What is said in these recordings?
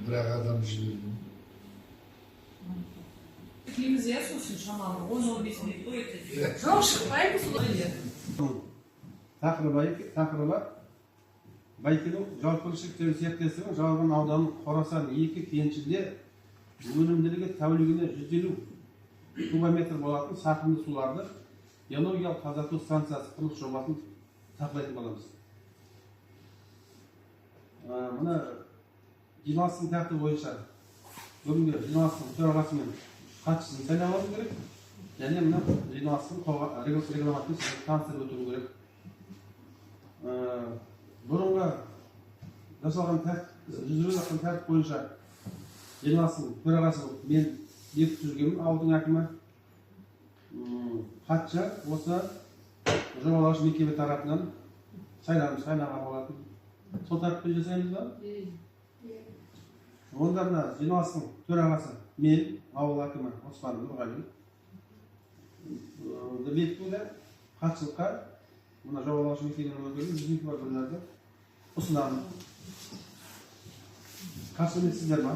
Бірақ адам жіберді. Киіміз иә сосын шамалы 10-15 минут қойды. Жоқ шықпайды солай. Тақырыбы Бәйтерек жауапкершіліктегі серіктестігі Жалған ауданының Қорасан 2 кеншінде өнімділігі тәулігіне 150 кубометр болатын сақынды суларды биологиялық тазарту станциясы құрылыс жобасын талқылайтын боламыз. Мына жиналыстың тәртібі бойынша бүгінгі жиналыстың төрағасы мен хатшысын сайлап алу керек, және мына жиналыстың регламентін таныстырып өту керек. Бұрынғы жасалған жүргізіліп жатқан тәртіп бойынша жиналыстың төрағасы мен бекітіп жүргенмін, ауылдың әкімі. Хатшы осы жобалаушы мекеме тарапынан сайланған болатын. Сол тәртіппен жасаймыз ба? Онда мына жиналыстың төрағасы мен, ауыл әкімі Оспан Нұрғали бекітуді хатшылыққа мына жобалаушы мекеменің өкілі жүзеге асыруларды ұсынамын. Қарсы емессіздер ме?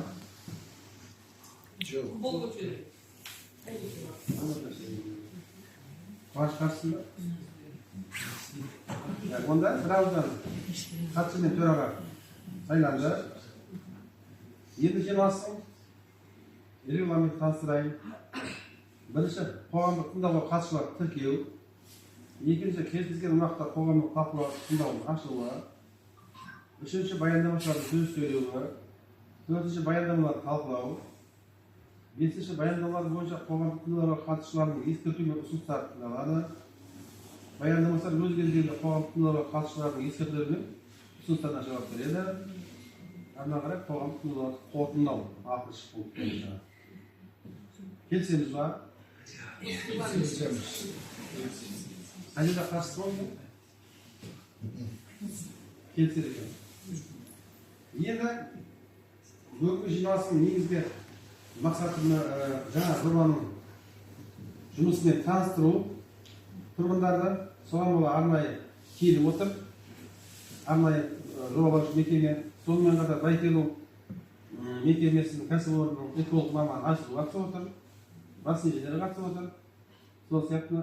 Жоқ. Қол көтереді. Қарсы ба? Онда бір ауыздан хатшы мен төраға сайланды. Енді жиналыстың регламентін таныстырайын. Бірінші, қоғамдық тыңдауға қатысушылар тіркеу. Екінші, келісілген уақытта қоғамдық талқылау тыңдаудың ашылуы. Үшінші, баяндамашылардың сөз сөйлеуі. Төртінші, баяндамаларды талқылау. Бесінші, баяндамалар бойынша қоғамдық тыңдауға қатысушылардың ескерту мен ұсыныстары тыңдалады. Баяндамашылар өз кезегінде қоғамдық тыңдауға қатысушылардың ескертулері мен ұсыныстарына жауап береді. Ана қарай қоғамдық тыңдауларды қорытындылау ақырғы пункт бойынша. Келісеміз ба? Қай жерде қарсы болды? Келісер екен. Енді бүгінгі жиналыстың негізгі мақсаты жаңа жобаның жұмысымен таныстыру, тұрғындарды соған бола арнайы келіп отыр. Арнайы жобалаушы мекеме, сонымен қатар Бәйтерек мекемесінің кәсіпорнының эколог маманы Айсұлу қатысып отыр. Бас инженері қатысып отыр. Сол сияқты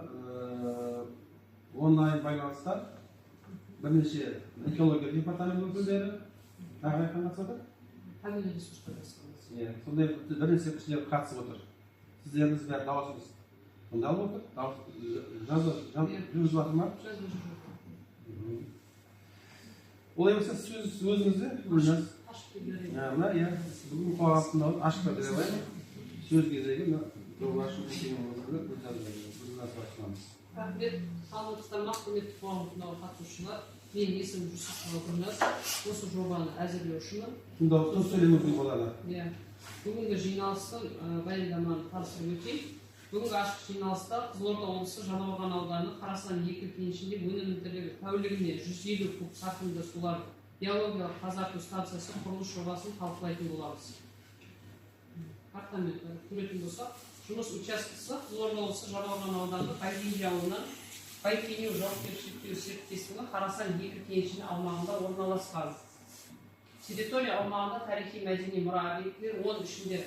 онлайн байланыста бірнеше экология департамент өкілдері қатысып отыр. Табиғи ресурстар басқармасы. Сондай бірнеше кісілер қатысып отыр. Сіздеріңіз бәрі дауысыңыз тыңдалып отыр. Жүргізіп жатыр ма? Олай болса сөз өзіңізді бүгін қоғамдық тыңдауды ашық бере алайын. Сөз кезегі жобалаушы мекеменің өкілі. Рахмет, саламатсыздар, құрметті қоғамдық тыңдауға қатысушылар. Менің есімім Жүсіпова Гүлназ. Осы жобаны әзірлеушімін. Тыңдау сөйлемеу болады. Бүгінгі жиналыстың баяндаманы таныстырып өтейін. Бүгінгі ашық жиналыста Қызылорда облысы Жаңақорған ауданы Қарасан 2 кенішінде өнімділігі тәулігіне 150 куб сарқынды сулар биологиялық тазарту станциясы құрылыс жобасын талқылайтын боламыз. Картамен көретін болсақ, жұмыс учаскесі Қызылорда облысы Жаңақорған ауданы Байгенжи ауылынан Байкенеу жауапкершілігі серіктестігі Қарасан 2 кенішінің аумағында орналасқан. Территория аумағында тарихи-мәдени мұра объектілер, оның ішінде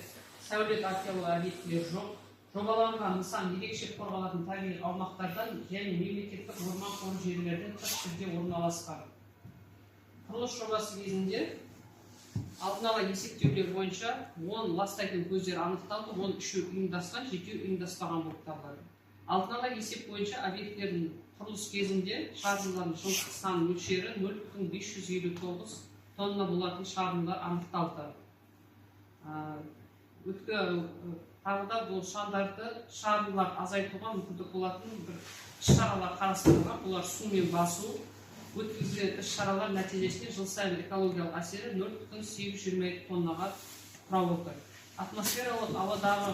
сәулет археологиялық объектілер жоқ. Жобаланған нысан ерекше қорғалатын табиғи аумақтардан және мемлекеттік орман қоры жерлерден тыс жерде орналасқан. Құрылыс жобасы кезінде алдын ала есептеулер бойынша 10 ластайтын көздер анықталды, 13-і ұйымдасқан, 7-і ұйымдаспаған болып табылады. Алдын ала есеп бойынша объекттердің құрылыс кезінде шығарындылардың жылдық сан мөлшері 0,559 тонна болатын шығарындылар анықталды. Тағы да бұл шығарындылар азайтуға мүмкіндік болатын бір іс-шаралар қарастырылған. Бұлар сумен басу, өткізілген іс-шаралар нәтижесінде жыл сайын экологиялық әсері 0,822 тоннаға құрап отыр. атмосфералық ауадағы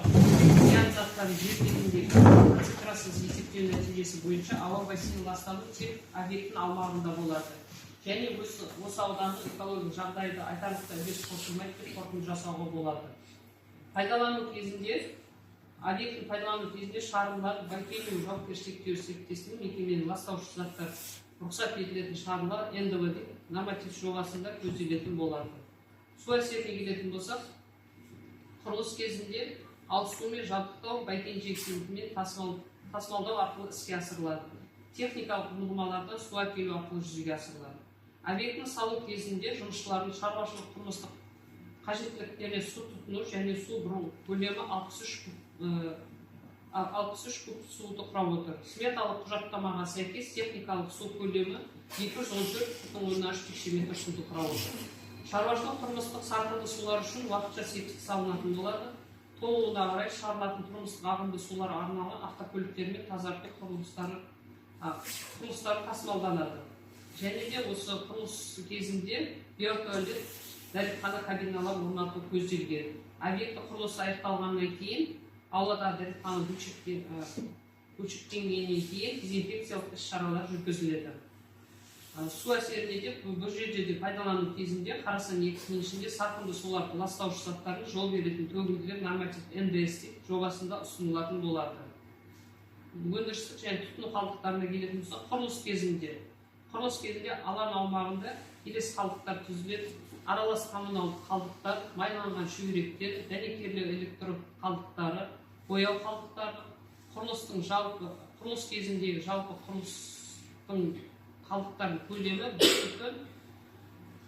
зиян заттардың жер бетіндегі концентрациясы есептеу нәтижесі бойынша ауа бассейні ластану тек объекттің аумағында болады. Және осы аудандық экологиялық жағдайды айтарлықтай үлес қосылмайды деп қорытынды жасауға болады. Пайдалану кезінде объектін пайдалану кезінде шығарындылар Байкемия жауапкершілігі серіктестігінің мекеменің ластаушы заттар рұқсат етілетін шығарындылар НДВ норматив жобасында көзделетін болады. Су әсеріне келетін болсақ, құрылыс кезінде ауызсумен жабдықтау Байкенже кентімен тасымалдау арқылы іске асырылады. Техникалық нормаларда су әкелу арқылы жүзеге асырылады. Объектіні салу кезінде жұмысшылардың шаруашылық тұрмыстық қажеттіліктеріне су тұтыну және су бұру көлемі 63 куб суды құрап отыр. Сметалық құжаттамаға сәйкес техникалық су көлемі 214,3 текше метр суды құрап отыр. Шаруашылық тұрмыстық сарқынды сулар үшін уақытша септик салынатын болады. Толуына қарай шығарылатын тұрмыстық ағынды сулар арналған автокөліктер мен тазарту құрылыстары тасымалданады. Және де осы құрылыс кезінде биотуалет дәретхана кабиналар орнату көзделген. Объекті құрылысы аяқталғаннан кейін аулада дәретхана бөлшектенгеннен кейін дезинфекциялық іс-шаралар жүргізіледі. Су әсеріне де бұл жерде де пайдалану кезінде Қарасан 2-сінің ішінде сарқынды суларды ластаушы заттардың жол беретін төгілділер норматив НДС жобасында ұсынылатын болады. Өндірістік және тұтыну қалдықтарына келетін болсақ, құрылыс кезінде алаң аумағында келесі қалдықтар түзіледі: аралас коммуналдық қалдықтар, майланған шүберектер, дәнекерлеу электр қалдықтары, бояу қалдықтары, құрылыс кезіндегі жалпы құрылыстың қалдықтардың көлемі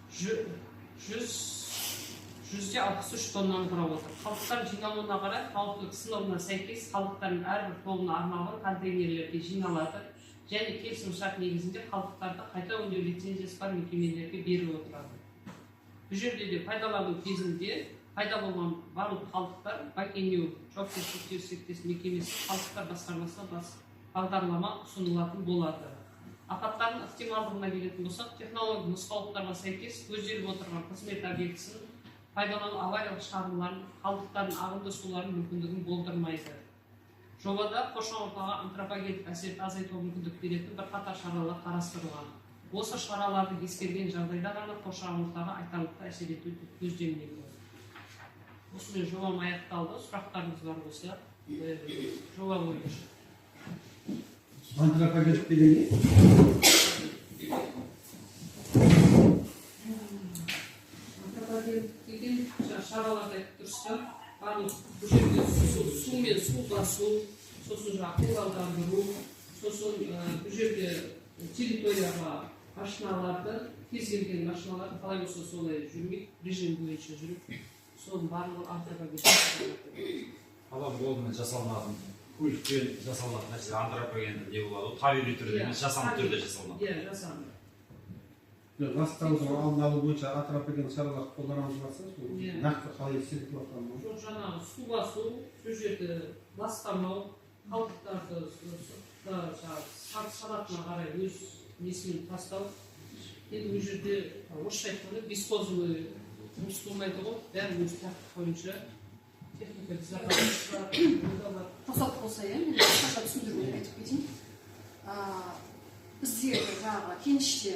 163 тоннаны құрап отыр. Қалдықтар жиналуына қарай қауіптілік сыныбына сәйкес қалдықтардың әрбір тобына арналған контейнерлерге жиналады және келісімшарт негізінде қалдықтарды қайта өңдеу лицензиясы бар мекемелерге беріліп отырады. Бұл жерде де пайдалану кезінде пайда болған барлық қалдықтар Байкемия жауапкершілігі серіктестігінің мекемесі қалдықтар басқармасына бағдарлама ұсынылатын болады. Апаттардың ықтималдығына келетін болсақ, технологиялық нұсқаулықтарға сәйкес көзделіп отырған қызмет объектісін пайдалану авариялық шығарындылардың қалдықтардың ағынды сулардың мүмкіндігін болдырмайды. Жобада қоршаған ортаға антропогендік әсерді азайтуға мүмкіндік беретін бірқатар шаралар қарастырылған. Осы шараларды ескерген жағдайда ғана қоршаған ортаға айтарлықтай әсер ету көзделмек. Осымен жобам аяқталды. Сұрақтарыңыз бар болса, жоба бойынша. Антропогендік деген не? Антропогендік деген шараларды айтып тұрсыздар. Барлық бұл жерде сумен су басу, сосын қолдандыру, сосын бұл жерде территорияға машиналарды, кез келген машиналарды қалай болса солай жүрмейді, режим бойынша жүріп, соның барлығы антропогендік. Адам қолымен жасалмаған, көлікпен жасалмаған нәрсе антропогендік не болады? Табиғи түрде емес, жасанды түрде жасалмаған. Иә, жасанды. Ластаудың алдын алу бойынша антропогендік шаралар қолданамыз барса, нақты қалай ескертіп отырған ба? Жоқ, жаңағы су басу, бұл жерде ластамау, қалдықтарды санатына қарай өз несімен тастау. Енді бұл жерде орысша айтқанда бесхозовый жұмыс болмайды ғой, бәрі өз тәртіп бойынша техника дизайнерлар. Рұқсат болса, мен қысқаша түсіндіріп айтып кетейін. Бізде жаңағы кеніште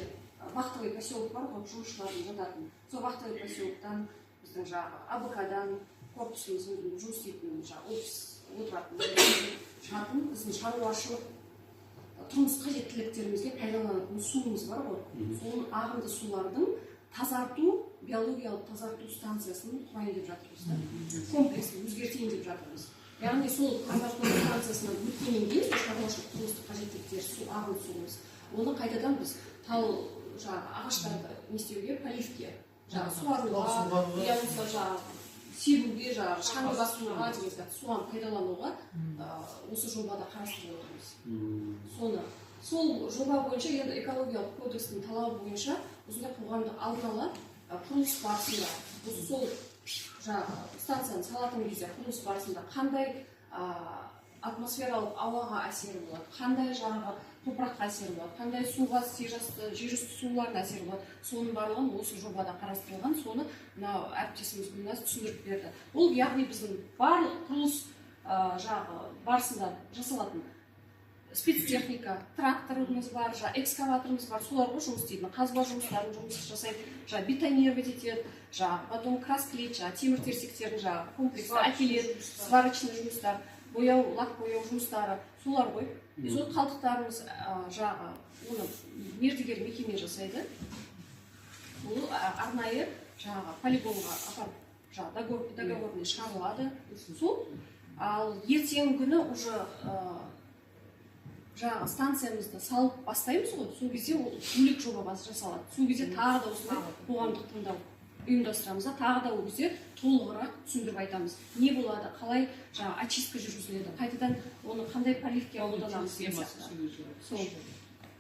вахтовый поселок бар ғой, жұмысшылардың жататын. Сол вахтовый поселоктан біздің жаңағы АБК-дан корпусымыздың жұмыс істейтін офис отыратын шығатын біздің шаруашылық тұрмыс қажеттіліктерімізге пайдаланатын суымыз бар ғой. Соның ағынды сулардың тазарту, биологиялық тазарту станциясын құрайын деп жатырмыз. Комплексын өзгертейін деп жатырмыз. Яғни сол тазарту станциясынан өткеннен кейін шаруашылық тұрмыстық қажеттіліктер су ағынды суымыз. Оны қайтадан біз тал ағаштарды не істеуге, поливке, суаруға, себуге, шаңғы басуға деген сияқты суаны пайдалануға осы жобада қарастырып отырмыз. Сол жоба бойынша енді экологиялық кодекстің талабы бойынша осындай қоғамдық алдын ала құрылыс барысында, сол станцияны салатын кезде құрылыс барысында қандай атмосфералық ауаға әсері болады, қандай жаңағы топыраққа әсері болады, қандай суға, жер үсті суларына әсері болады. Соның барлығын осы жобада қарастырылған, соны мынау әріптесіміз Гүлназ түсіндіріп берді. Ол яғни біздің барлық құрылыс жаңағы барысында жасалатын спецтехника, тракторымыз бар, экскаваторымыз бар, соларға жұмыс істейді. Қазба жұмыстарын жұмыс жасайды, бетонировать етеді, потом краскілейді, темір-терсектердің комплексі әкеледі, сварочный жұмыстар, бояу, лак бояу жұмыстары, солар ғой. Сол қалдықтарымыз оны мердігер мекеме жасайды. Ол арнайы полигонға апарып, договорный шығарылады. Сол, ал ертеңгі күні уже станциямызды салып бастаймыз ғой, сол кезде ол бөлек жоба жасалады. Сол кезде тағы да осылай қоғамдық тыңдау ұйымдастырамыз, тағы да ол кезде толығырақ түсіндіріп айтамыз. Не болады, қалай очистка жүргізіледі, қайтадан оны қандай поливке қолданамыз деген сияқты. Сол.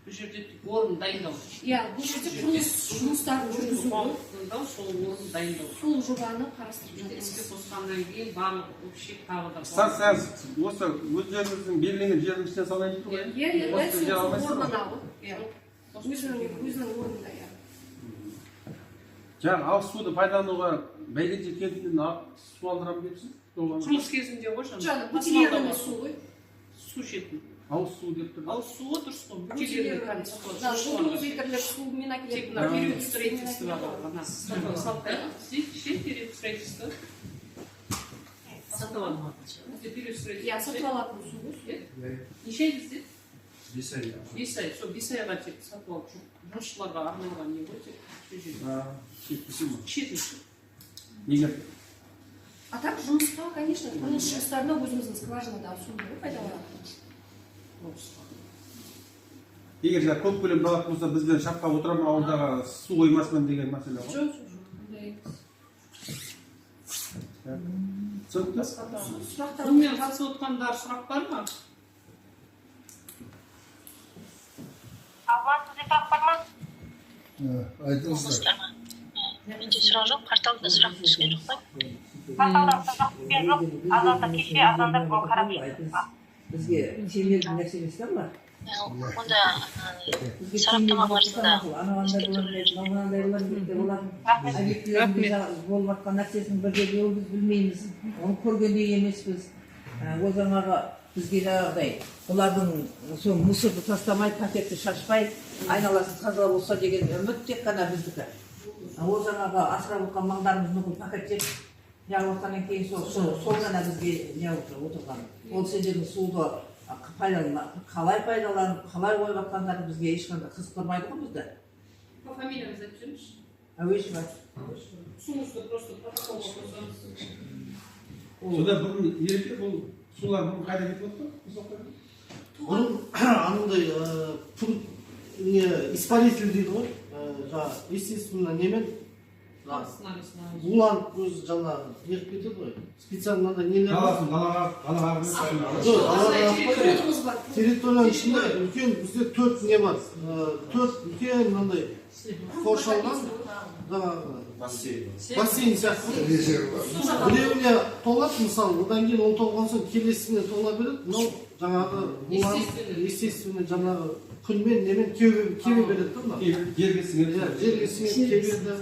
Бұл жерде орын дайындау. Иә, бұл жерде құрылыс жұмыстарын жүргізу, сол орын дайындау. сол жобаны қарастырып жатырмыз. Іске қосқаннан кейін барлық общий тағы да. Станцияңыз осы өздеріңіздің белгіленген жердің ішіне салайын деп Иә, орнына ғой. Өзінің орнында, иә. Жаңағы ауыз суды пайдалануға Бәйгенше кентінен су алдырамын депсіз? Құрылыс кезінде ғой Жаңағы бутилированный су ғой. Су ішетін. Ауыз су деп тұр. Ауыз суы дұрыс қой. Бутилированный су. Литрлер сумен Тек әкелетін. на период строительства период строительства. Сатып алынған. Период строительства. Иә, сатып алатын су ғой. Неше ай бізде? 5 ай. 5 ай. Сол 5 айға тек сатып алып жұмысшыларға арналған не ғой тек. Ішетін су. Егер А так жұмысқа, конечно, құрылыс жұмыстарына өзіміздің скважинадағы суды пайдаланамыз. егер көп көлемді алатын болса, бізбен шартқа отыра ма, ауылдағы су қоймасынан деген мәселе ғой. Жоқ. Түсінікті? Бұнымен қатысып отқандар сұрақ бар ма? Абла, сізде сұрақ бар ма? Айтыңыздар. Менде сұрақ жоқ, порталда сұрақ түскен жоқ па? Порталда сұрақ түскен жоқ, азанда кеше азанда бұл қарап жүрсіз ба? Бізге тиелетін нәрселестер бар. Онда сараптама барысында объектілерінде болып жатқан нәрсесінің бірге біз білмейміз, оны көргендей емеспіз. Ол жаңағы бізге жаңағыдай олардың сол мұсырды тастамай, пакетті шашпай, айналасын таза болса деген үміт тек қана біздікі. Ол жаңағы асырап отқан малдарымыз мүмкін пакеттеп жағып отқаннан кейін сол ғана бізге не отырған. Ол сендердің суды қалай пайдаланып, қалай қойып жатқандары бізге ешқандай қызық тұрмайды ғой бізді. По фамилияңызды айтып жіберіңізші. Әуешова. Суыңызды просто протоколға қойсаңыз. Сода бұрын ерекше бұл сулар бұрын қайда кетіп отты? Бұрын анандай испаритель дейді ғой, естественно немен улан өзі жаңағы неғып кетеді ғой, специально нелер Далаға территорияның ішінде үлкен бізде 4 не бар, 4 үлкен мынандай қоршалған жаңағы бассейн сияқты. Біреуіне толады, мысалы, одан кейін ол толған соң келесіне тола береді, мынау жаңағы естественно жаңағы күнмен немен кебе береді ғой. жерге сіңіп кебеді.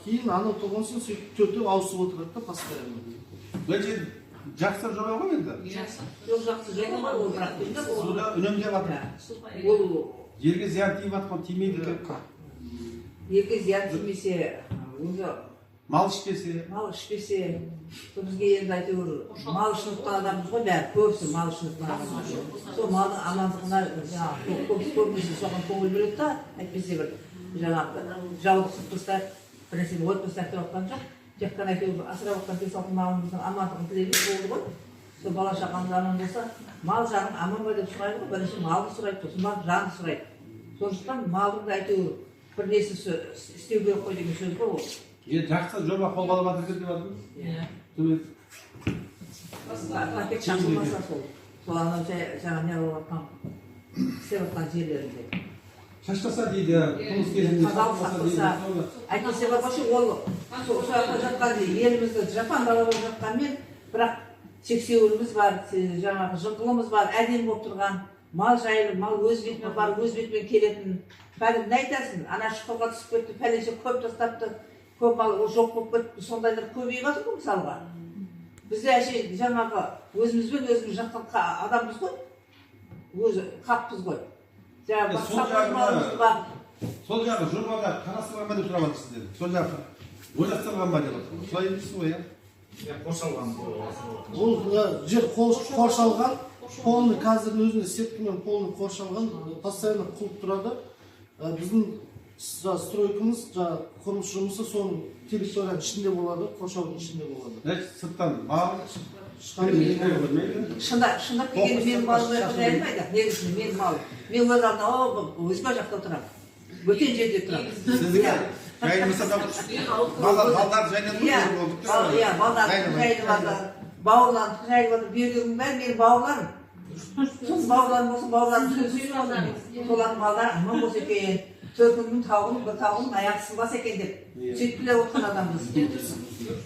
Кейін анау толған соң сөйтіп төртеу ауысып отырады да постоянно. Бұл жақсы жоба ғой енді. Жоқ жақсы жоба бар ол бірақ. Суда үнемдеп жатыр. Ол Жерге зиян тиіп жатқан тимейді екен. жерге зиян тимесе, өзі Мал ішпесе. мал ішпесе, бізге енді әйтеуір мал үшін ұтқан адамбыз ғой, бәрі көбісі мал үшін ұтқан адамбыз. Сол малдың амандығына көбісі соған көңіл бөледі да, әйтпесе бір жаңағы жаулық сұртырса, бір нәрсені отпыз сәтті отқан жоқ. Тек қана әйтеуір асырап отқан денсаулық малымыздың амандығын тілеуіміз болды ғой. Сол бала шағамыз аман болса, мал жағын аман ба деп сұрайды ғой, бірінші малды сұрайды, сосын барып жанды сұрайды. Сондықтан малдың да әйтеуір бір несі істеу керек қой деген сөз ғой ол. Жақсы жоба қолға алып жатыр деп жатырмыз. Пакет шашылмаса сол анау жаңа не болып жатқан істеп жатқан жерлерінде. Шашпаса дейді, құрылыс кезінде тазалық сақтаса, әйтпесе барғанша ол сол жаққа жатқан елімізді жапан дала болып жатқанмен, бірақ сексеуіліміз бар, жаңағы жыңғылымыз бар, әдемі болып тұрған, мал жайлы, мал өз бетімен барып, өз бетімен келетін. Бәрі не айтасың? Ана шұқырға түсіп кетті, пәленше көп тастапты, көп мал жоқ болып кетті, сондайлар көбейіп жатыр ғой мысалға. Бізде әше жаңағы өзімізбен өзіміз жатқан адамбыз ғой, өзі қаппыз ғой. Жаңағы сапырмалымызды бар. Сол жағы жобада қарастырған ба деп сұрап жатыр сіздер. Сол жағы ойластырған ба деп жатыр. Солай дейсіз ғой, иә? Қоршалған. Ол жер қоршалған, полный қазірдің өзінде сеткамен полный қоршалған, постоянно құлып тұрады. Біздің стройкамыз, құрылыс жұмысы соның территорияның ішінде болады, қоршаудың ішінде болады. Сырттан мал Шындап келгенде менің малым жайылмайды. Негізінде менің малым. Мен өз алдына өзге жақта тұрамын. Бөтен жерде тұрамын. Сізге жайылмаса да балдар жайылып отыр. Иә, балдар жайылып жатыр. Бауырларым жайылып жатыр. Бүйрегім бәрі менің бауырларым. Сол бауырларым болсын, бауырларым сөзсіз болсын. Солардың балдар аман болса екен. Төркіннің тауығын, бір тауығын аяғы сынбас екен деп. Сөйтіп біле отқан адамбыз.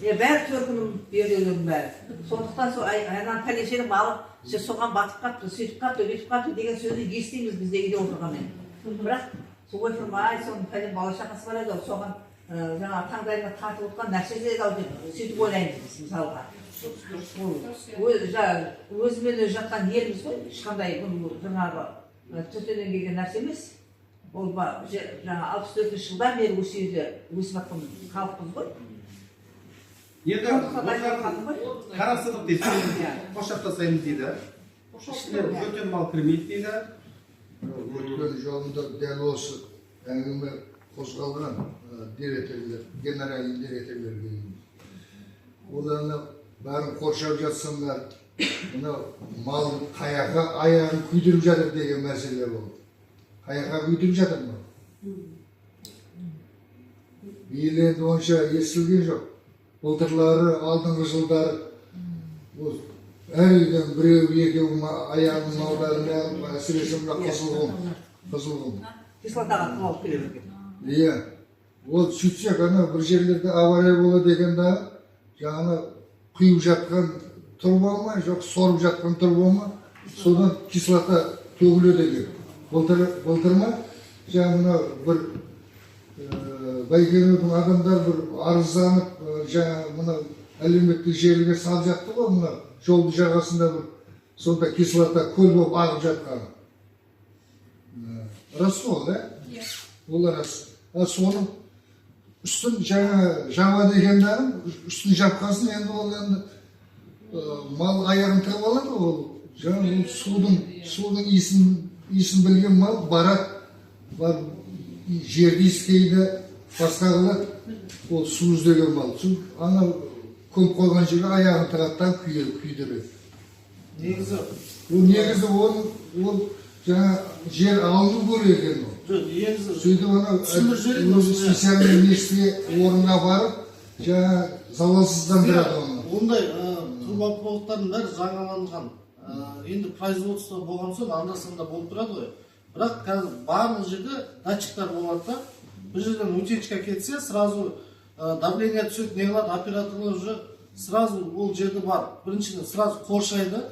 Бәрі төркіннің бүйрегім бәрі. Сондықтан сол аяғынан пәленшенің малы соған батып қапты, сөйтіп қапты, бүйтіп қапты деген сөзді естиміз бізде үйде отырғанмен. Бірақ сол ойпырмай, соның пәлен бала шақасы бар еді, соған жаңағы таңдайына тартып отқан нәрсе еді-ау деп сөйтіп ойлаймыз мысалға. Өзімен өзі жатқан еліміз ғой, ешқандай жаңағы төтеден келген нәрсе емес. Ол жаңа 64 жылдан бері осы үйде өсіп жатқан халықпыз ғой. Енді қарастырдық дейсіз, қоршап тастаймыз дейді. Ішіне бөтен мал кірмейді дейді. Өткен жолында дәл осы әңгіме қозғалған директорлар, генеральный директорлар дейміз. Оларны бәрін қоршап жатсаңдар, мынау мал қаяққа аяғын күйдіріп жатыр деген мәселе болды. Қаяққа күйдіріп жатыр ма? Енді онша естілген жоқ. Былтырлары, алдыңғы жылдары әр үйден біреу, екеу аяғының малдарын алып, әсіресе мына қызылғым. Кислотаға қалып келе берген. Иә, ол сөйтсек, ана бір жерлерде авария болады екен да, жаңағы құйып жатқан труба ма, жоқ сорып жатқан труба ма, содан кислота төгіледі екен. Былтыр ма, жаңағы бір Байгенудің адамдар бір арызданып, жаңағы мына әлеуметтік желіге салып жатты ғой, мына жолдың жағасында бір сонда кислота көл болып ағып жатқан. Рас ол, иә? Ол рас. Соның үстін жауады екен дағым, үстін жапқасын енді ол енді мал аяғын тығып алады ол. Жаңағы судың иісін білген мал барады, жерді иіскейді, басқа қылады, ол су іздеген мал. Ана көміп қойған жерге аяғын тығаттан күйдіреді. Негізі ол жаңа жер алыну керек екен ол. Сөйтіп ана специальный месте орынға барып, жаңа залалсыздандырады оны. Ондай тұрмақ-тұрмақтардың бәрі жаңаланған. Енді производство болған соң анда-санда болып тұрады ғой. Бірақ қазір барлық жерде датчиктар болады да. Bir жерден утечка кетсе, сразу давление түседі, не қылады, операторлар уже сразу ол жерде бар. Біріншіден сразу қоршайды.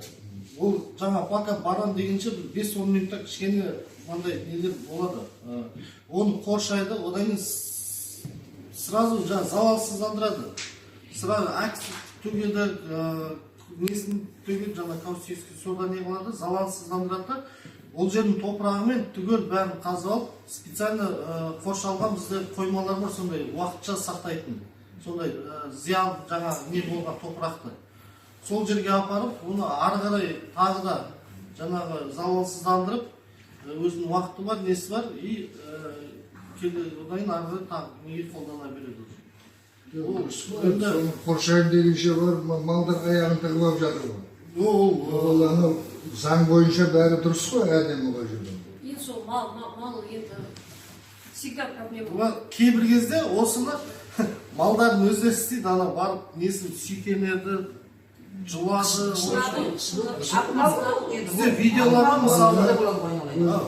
Ол жаңа пока барам дегенше 5-10 минутта кішкене мындай нелер болады. Оны қоршайды, одан кейін сразу жаңа залалсыздандырады. Сразу акс төгеді, несін төгеді, жаңа каустический сода не қылады, залалсыздандырады. Ол жердің топырағымен түгел бәрін қазып алып, специально қоршалған бізде қоймалар бар, сондай уақытша сақтайтын. Сондай зиян жаңа не болған топырақты. Сол жерге апарып, оны ары қарай тағы да жаңағы залалсыздандырып, өзінің уақыты бар, несі бар, и одан ары қарай тағы неге қолдана береді. Қоршайын дегенше бар, малдар аяғын тығып алып жатыр ғой. Ол заң бойынша бәрі дұрыс қой, әдемі ғой жүрді. Енді сол мал енді всегда проблема. Кейбір кезде осыны малдардың өздері істейді, ана барып несін сүйкенеді, жылады. Бізде видеолар мысалы.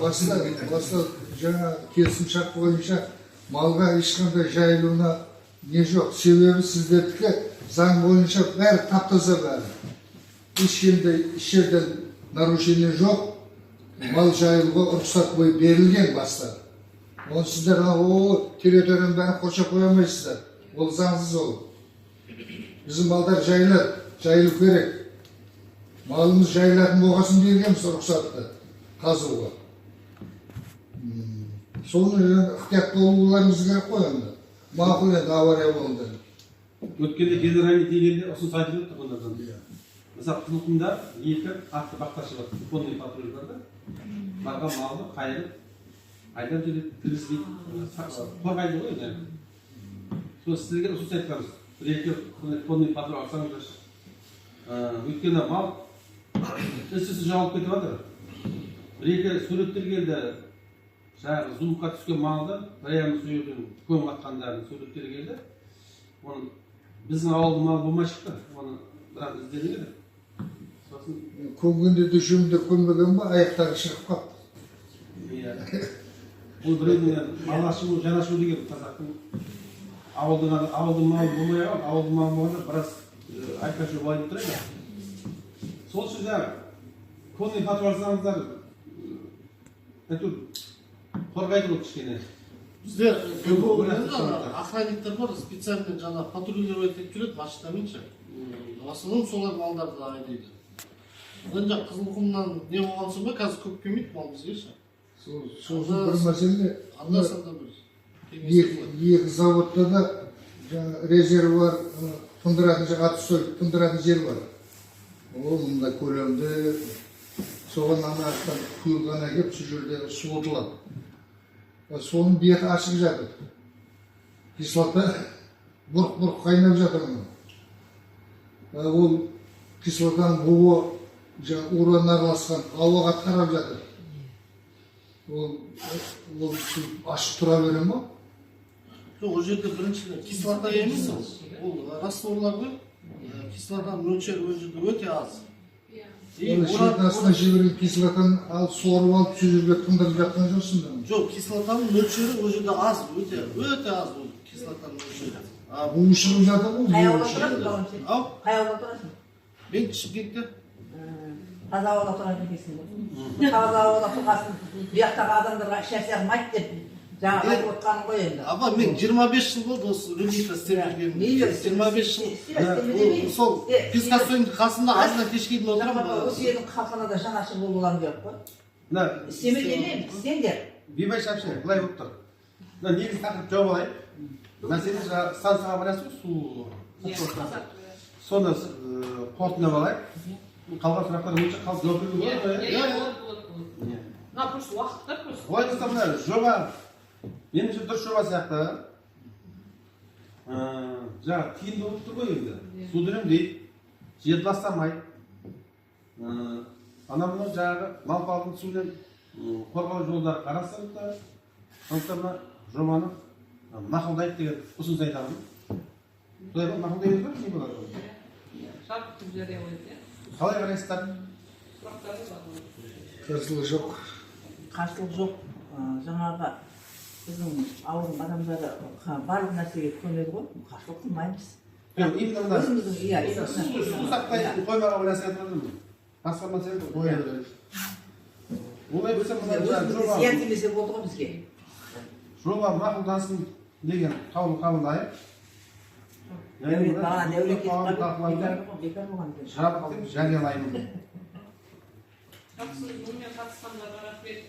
Баста жаңа келісімшарт бойынша малға ешқандай жайылуына не жоқ. Себебі сіздердікі заң бойынша бәрі тап-таза бәрі. iş yerden narушение жоқ, мал жайылуға рұқсат берілген баста. Оны сіздер территорияны бәрін қоршап қоя алмайсыздар. Ол заңсыз ол. Bizim малдар жайылу керек. Малымыз жайылатын болғасын бергенбіз рұқсатты қазуға. Соны ықтият болуларымыз керек қой енді. Мақұл енді авария болды. Өткенде генеральный дегенде ұсыныс айтылып тұрғандардан. Мысалы Қызылқұмда 2 атты бақташы бар, конный патруль бар да. Барған малды қайырып, айдан төлеп кіргізбей қорғайды ғой енді. Сол сіздерге ұсыныс айтқанбыз. 1-2 конный патруль алсаңыздаршы. Өйткені мал із-түзсіз жоғалып кетіп жатыр. 1-2 суреттер келді. Жаңағы зұлымға түскен малды, аяғын сүйердің көң атқандардың суреттері келді. Оны біздің ауылдың малы болмай шықты. Оны бірақ ізденеді. Сосын Көңгенде дүшімді көмбеген ба, аяқтары шығып қапты. бұл біреудің мал ашу, жан ашу деген қазақтың ауылдың малы болмай қалып, ауылдың малы болғанда біраз айқашу болайын тұрайды. Сол үшін жаңағы конный патруль алсаңыздар, қорғайды ол кішкене. Бізде охранниктер бар, специально жаңа патрулировать етіп жүреді машинаменше. В основном солар малдарды айдайды. Енді Қызылқұмнан не болған соң ба, қазір көп келмейді мал бізге ше. Сосын бір мәселе, Анда-санда бір. екі заводта да резервуар тындыратын, тындыратын жер бар. Ол мұнда көлемді, соған анақтан құйылған әкеп, сол жерде суытылады. Соның беті ашық жатыр. Кислота бұрқ-бұрқ қайнап жатыр. Ол кислотаның буы уран араласқан ауаға тарап жатыр. Ол ашық тұра берем ба? Жоқ, ол жерде біріншіден кислота емес ол растворлар ғой. Кислотаның мөлшері ол жерде өте аз. Шетасына жіберген кислотаны алып сорып алып сол жерге тындырып жатқан жоқсың да? Жоқ, кислотаның мөлшері ол жерде аз, өте аз ол кислотаның мөлшері. Буы шығып жатыр ғой? Қай ауылда тұрасың? Ау? Қай ауылда тұрасың? Мен Шымкентте. Таза ауылда тұратын екенсің ғой. Таза ауылда тұрғасын, бұяқтағы адамдарға ішәсеғым айт деп жаңа айтып отқаның ғой енді. Аба, мен 25 жыл болды осы рөликті істеп жүргенім. 25 жыл. Сол пескасойдың қасында азына кешке дейін отырамын. Осы елдің халқына да жанашыр болуларың керек қой. Істеме демеймін, істеңдер. Бейбай шапшы, былай болып тұр. Негізі тақырып жауап алайық. Мәселе станцияға барасың, су. Соны қорытындап алайық. Қалған сұрақтар өте қалып жауап беруге болады ғой? Мына просто уақытта просто. Олай болса мына жоба, меніңше дұрыс жоба сияқты. Жаңағы тиімді болып тұр ғой енді. Суды үнемдейді, жерді ластамайды. Анамның жаңағы мал балығын судан қорғау жолдары қарастырылды. Сондықтан мына жобаны мақұлдайық деген ұсыныс айтамын. Солай ба, мақұлдаймыз ба, не болады? Жабық жария болады. Қалай қарайсыздар? Сұрақтары бар. Қарсылық жоқ. Қарсылық жоқ. Жаңағы біздің ауылдың адамдары барлық нәрсеге көнеді ғой. Қарсылық қылмаймыз. Су сақтайтын қоймаға бір нәрсе айтып отырмын. Басқа мәселе қоя береді. Олай болса мына зиян тимесе болды ғой бізге. жоба мақұлдансын деген қаулы қабылдайық. Бағана дәулет бекар болған екен. Жабық деп жариялаймын. Жақсы, бұнымен қатысқандарға рахмет.